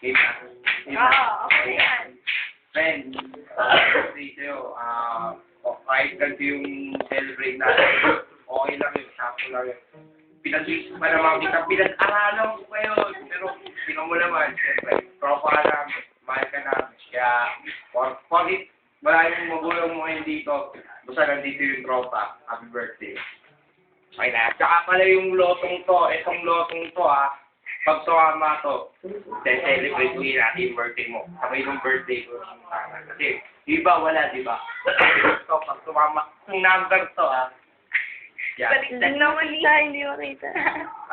Game na. Oo, okay yan. Friend, birthday sa'yo. Kahit ganito yung celebrate natin, okay lang yun, sakto lang yun. Pinag-list pa naman kita, pinag-aralan ko kayo. Pero, tingnan mo naman, siyempre, tropa ka namin, mahal ka namin. Kaya, for it, maraming magulang mo ngayon dito. Basta nandito yung tropa. Happy birthday. Okay na. Tsaka pala yung lotong to, itong lotong to pag sumama to, celebrate ulit natin yung birthday mo. Sabay yung birthday ko. Kasi, iba wala, di ba? So, pag sumama, yung number to yan. Baliktad naman siya, hindi makita.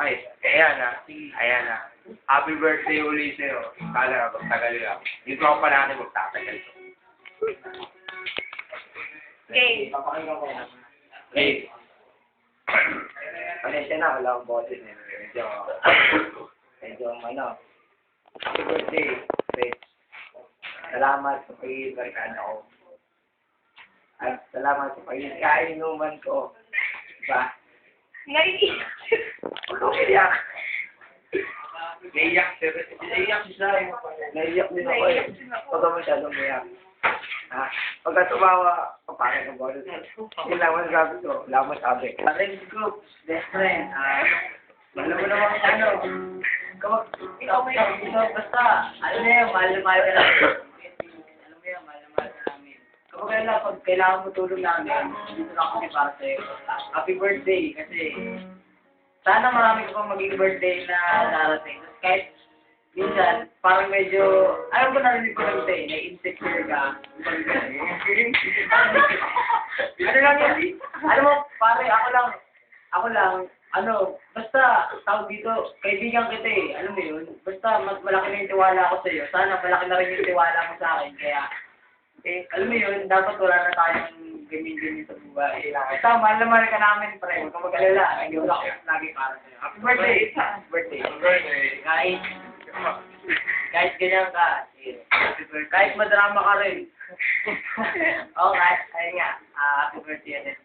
Ay, ayan na. Happy birthday ulit sa'yo. Kala, magtagal lang. Yung tropa natin magtatagal to. Okay. Okay. Pasensya na, wala akong boses. Medyo, happy birthday, Rich. Salamat sa pag-ibarkada ko. At salamat sa pag-kainuman ko. Diba? Naiiyak. Huwag kang iyak. Naiiyak si Sai. Naiiyak din ako eh. Huwag ka masyadong iyak. Pagka tumawa, papakit ang boses. Yun lang masasabi ko. Wala akong masabi. Friends group, best friend. Alam mo naman kapag ikaw may basta, alam mo yan, mahal ka namin. Alam mo yan, mahal ka namin. Kapag pag kailangan mo tulong namin, dito lang kami para sa'yo. Happy birthday, kasi sana marami ka pang maging birthday na darating. Tapos kahit minsan, parang medyo, alam ko narinig ko lang sa'yo, na-insecure ka. Ano lang yan? Alam mo, pare, ako lang, basta, tawag dito, kaibigan kita eh, alam mo yun, basta malaki na yung tiwala ko sa'yo, sana malaki na rin yung tiwala mo sa akin, kaya, alam mo yun, dapat wala na tayong gamin-gamin sa buhay. Basta, mahal na mahal ka namin, pre, huwag ka mag-alala, nag-iwala ko lagi para sa'yo. Happy birthday! Happy birthday! Happy birthday! Kahit ganyan ka, kahit madrama ka rin. Ayun nga, happy birthday ulit,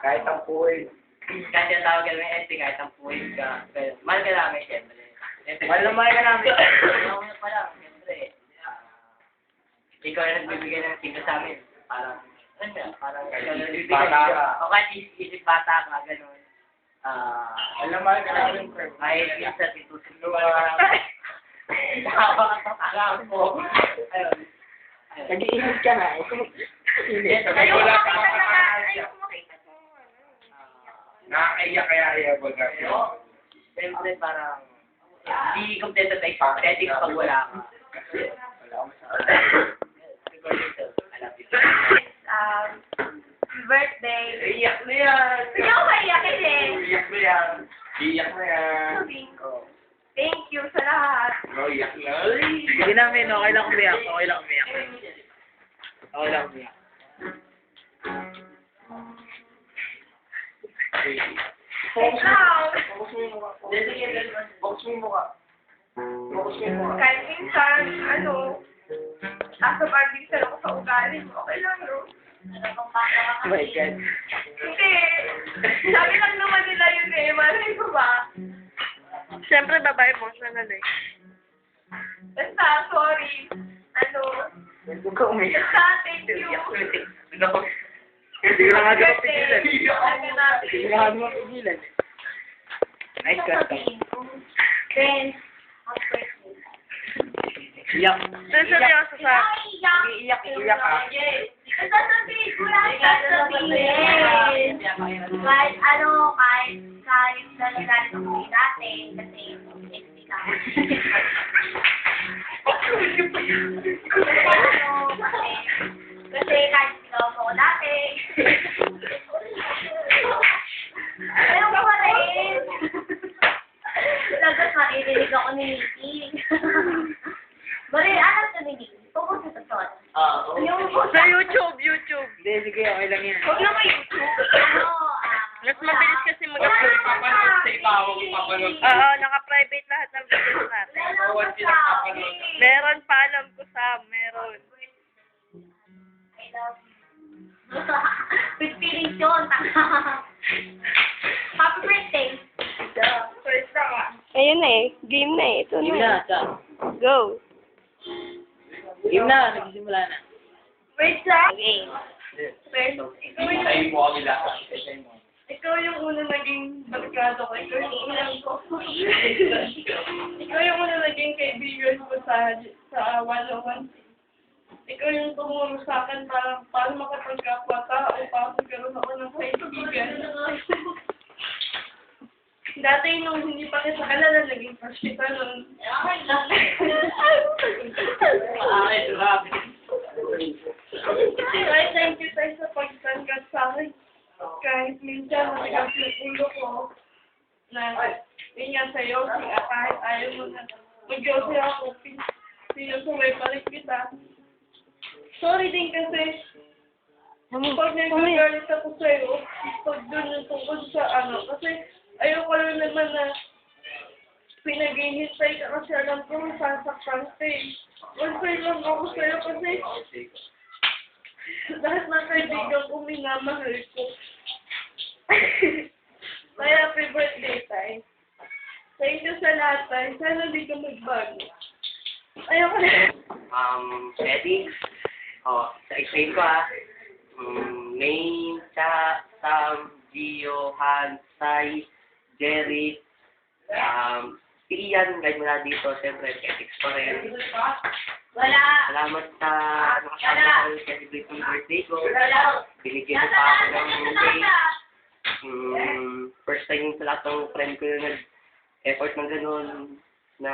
kahit ang puwin. Kahit yung tawag ka namin, kahit ang puwin ka. Mahal ka namin, siyempre. Mahal na mahal ka namin. Mahal pa lang, siyempre. Ikaw na nagbibigay ng tingin sa amin. Parang, parang ikaw na nagbibigay. O kahit isip bata ka, gano'n. Mahal na mahal ka namin, sir. Kahit minsan, itutuloy. Alam mo. Ayun. Nag-iinit ka na. Ayoko makita ko. Nakakaiyak kaya ayaw ba kasi? Siyempre parang hindi kompleto tayo pathetic pag wala ka. Birthday. Iyak na yan! Hindi ako maiyakin eh. Iyak na yan! Iyak na yan! Thank you sa lahat. Iyak na! Hindi namin, okay lang umiyak. Okay lang umiyak. Okay lang umiyak. Ikaw, Box mo yung mukha. kahit minsan, nasa barbing ako sa ugali mo, okay lang yun. Oh my God. Hindi. Sabi lang naman nila yun eh. Malay ko ba? Siyempre, babae emotional eh. Basta, sorry. Huwag ka umiyak. Basta, thank you. Hindi ka nga daw pigilan. Happy birthday. Hindi ka nga daw pigilan. Nice cut. Friends, happy birthday. Iyak. Seryoso sa... Iiyak ka. Sasabihin ko lang sasabihin. Kahit kahit nalagalit ako dati, kasi hindi ka. Kasi kahit ikaw ako dati. Ayaw ko pa rin. Lagat maririnig ako ni Nikki. Bari, alam ka ni Nikki. Focus sa shot. Sa YouTube. Hindi, sige, okay lang yan. Huwag naman YouTube. Mas mabilis kasi mag-upload. Oo, naka-private lahat ng videos natin. Meron pa, alam ko meron. I love you. With feelings yun. Happy birthday. First lang Ayun na eh. Game na eh. Ito Game na. na, sa. Go. Game na, nagsisimula na. Wait lang. Okay. Wait. Tayo mo kami lahat. Ikaw yung una naging barkado ko. Ikaw yung unang ko. Ikaw yung una naging kaibigan ko sa 101. Ikaw yung tumuro sa akin para makapagkapwa tao, para magkaroon ako ng kaibigan. Dati nung hindi pa kita kalala, naging crush kita nun. Kahit thank you tayo sa pagtanggat sa akin. Kahit minsan matigas yung ulo ko na yun nga sa'yo, kahit ayaw mo na mag-yosi ako, sinusaway pa rin kita. Sorry din kasi, pag nagagalit ako sa'yo, pag doon yung tungkol sa kasi ayoko lang naman na pinag-ihintay ka kasi alam ko sasaktan ka eh. Mag-say lang ako sa'yo kasi lahat ng kaibigan ko minamahal ko. Kaya happy birthday tayo. Thank you sa lahat tayo. Sana di ka magbago. Ayoko na. Ready? Isa-isayin ko Main, Cha, Sam, Gio, Han, Sai, Jerry, si Ian, guys mula dito, siyempre, ethics pa rin. Wala. Salamat sa nakasama ko celebrate ng birthday ko. Binigyan mo pa ako ng cake. First time sa lahat ng friend ko yung nag-effort ng gano'n na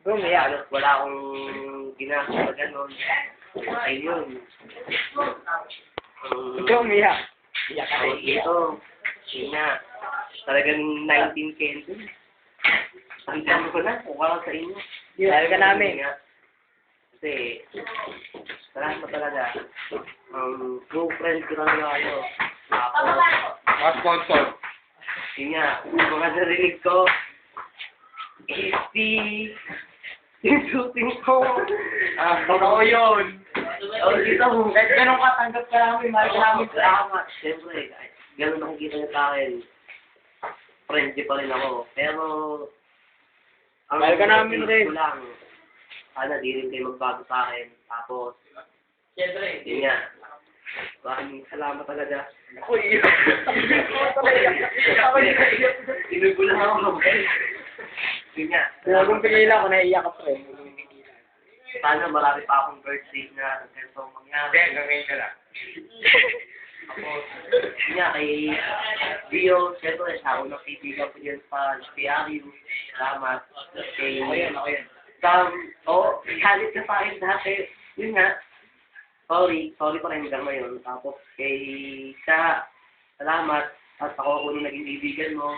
wala akong ginagawa na gano'n. Ayun. Ikaw umiyak. Ito, yun nga. Talagang 19 candles. Ang dami ko na, kuha lang sa inyo. Dahil ka namin. Kasi, salamat talaga. True friend ko talaga kayo. Mga sponsor. Yun nga, mga narinig ko, yung shooting ko. Totoo yun. Dito, kahit ganun katanggap ka namin, mahal ka namin. Salamat. Siyempre, ganun nakikita niyo sa akin. Friendly pa rin ako. Pero, Mahal ka namin rin. ko lang, sana di rin kayo magbago sa akin. Tapos, siyempre, yun nga. Maraming salamat talaga. Ako iyak. Sinugulan ako. Yun nga. Kung pigilan ako, naiiyak ako eh. Sana marami pa akong birthday na ganito mangyari. Hindi, ngayon ka lang. Tapos, yun nga, kay Dio, siyempre, siya ako ng kaibigan ko dyan sa PRU. Salamat. Kay Sam, galit ka sa akin dati. Yun nga, sorry pa rin hanggang ngayon. Tapos, kay Sa, salamat. At ako nung naging kaibigan mo.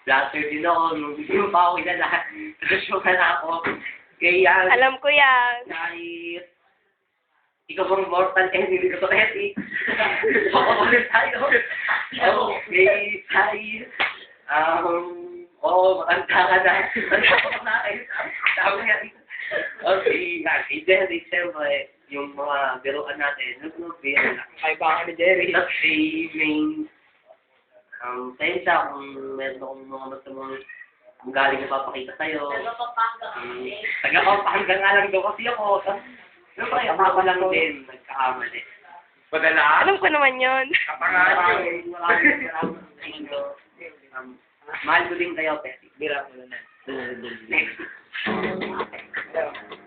Blatter din ako, nung hindi mo pa ako kilala. Kasyo ka na ako. Kay Yan. Alam ko yan. Kahit ikaw bang mortal enemy ko sa Eti? Papakulit tayo. Okay, Sai. Matanda ka na. Matanda ka na kayo. Tama nga. Okay, kay Jerry, siyempre, yung mga biruan natin, nag-biro lang. Ay, baka ni Jerry. Tapos si Main, sensya kung meron akong mga masamang kung galing na papakita sa'yo. Taga-Pampanga nga lang daw kasi ako. Siyempre, ako lang din, nagkakamali. Padala? Alam ko naman yun. Kapangalan yun. Maraming salamat sa inyo. Mahal ko din kayo, Peti. Bira mo na. Next.